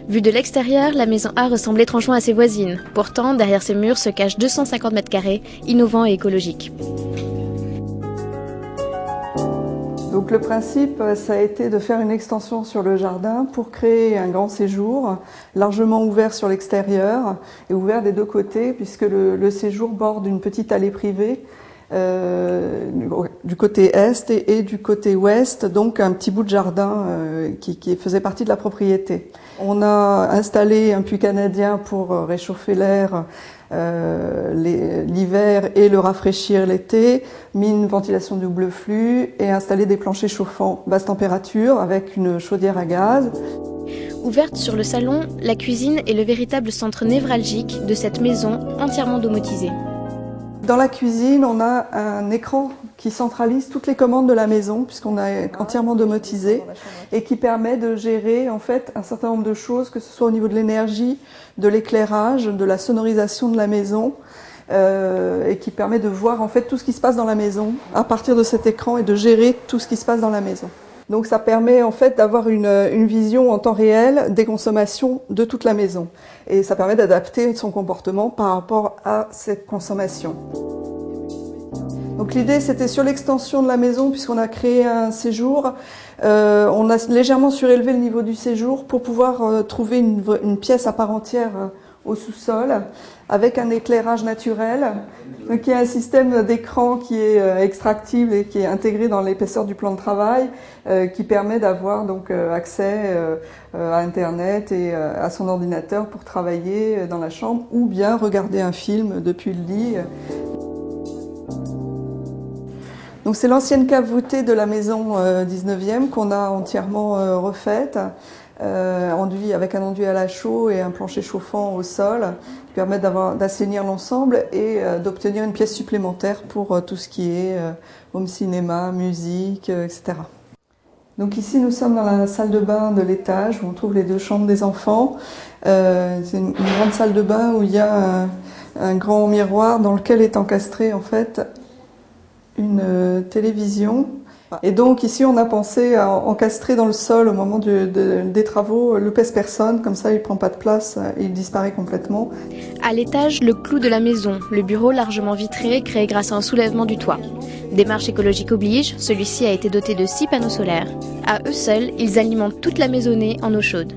Vue de l'extérieur, la maison A ressemble étrangement à ses voisines. Pourtant, derrière ces murs se cachent 250 mètres carrés, innovants et écologiques. Donc le principe, ça a été de faire une extension sur le jardin pour créer un grand séjour, largement ouvert sur l'extérieur et ouvert des deux côtés, puisque le séjour borde une petite allée privée du côté est et du côté ouest, donc un petit bout de jardin qui faisait partie de la propriété. On a installé un puits canadien pour réchauffer l'air l'hiver et le rafraîchir l'été, mis une ventilation double flux et installé des planchers chauffants basse température avec une chaudière à gaz. Ouverte sur le salon, la cuisine est le véritable centre névralgique de cette maison entièrement domotisée. Dans la cuisine, on a un écran qui centralise toutes les commandes de la maison, puisqu'on est entièrement domotisé, et qui permet de gérer en fait un certain nombre de choses, que ce soit au niveau de l'énergie, de l'éclairage, de la sonorisation de la maison, et qui permet de voir en fait tout ce qui se passe dans la maison à partir de cet écran et de gérer tout ce qui se passe dans la maison. Donc ça permet en fait d'avoir une vision en temps réel des consommations de toute la maison. Et ça permet d'adapter son comportement par rapport à cette consommation. Donc l'idée c'était sur l'extension de la maison, puisqu'on a créé un séjour, on a légèrement surélevé le niveau du séjour pour pouvoir trouver une pièce à part entière au sous-sol, avec un éclairage naturel. Donc il y a un système d'écran qui est extractible et qui est intégré dans l'épaisseur du plan de travail, qui permet d'avoir donc accès à Internet et à son ordinateur pour travailler dans la chambre ou bien regarder un film depuis le lit. Donc c'est l'ancienne cave voûtée de la maison 19e qu'on a entièrement refaite. Enduit avec un enduit à la chaux et un plancher chauffant au sol qui permettent d'assainir l'ensemble et d'obtenir une pièce supplémentaire pour tout ce qui est home cinéma, musique, etc. Donc ici nous sommes dans la salle de bain de l'étage où on trouve les deux chambres des enfants. C'est une grande salle de bain où il y a un grand miroir dans lequel est encastrée en fait une télévision. Et donc ici on a pensé à encastrer dans le sol au moment des travaux le pèse-personne, comme ça il ne prend pas de place et il disparaît complètement. À l'étage, le clou de la maison, le bureau largement vitré créé grâce à un soulèvement du toit. Démarche écologique oblige, celui-ci a été doté de 6 panneaux solaires. À eux seuls, ils alimentent toute la maisonnée en eau chaude.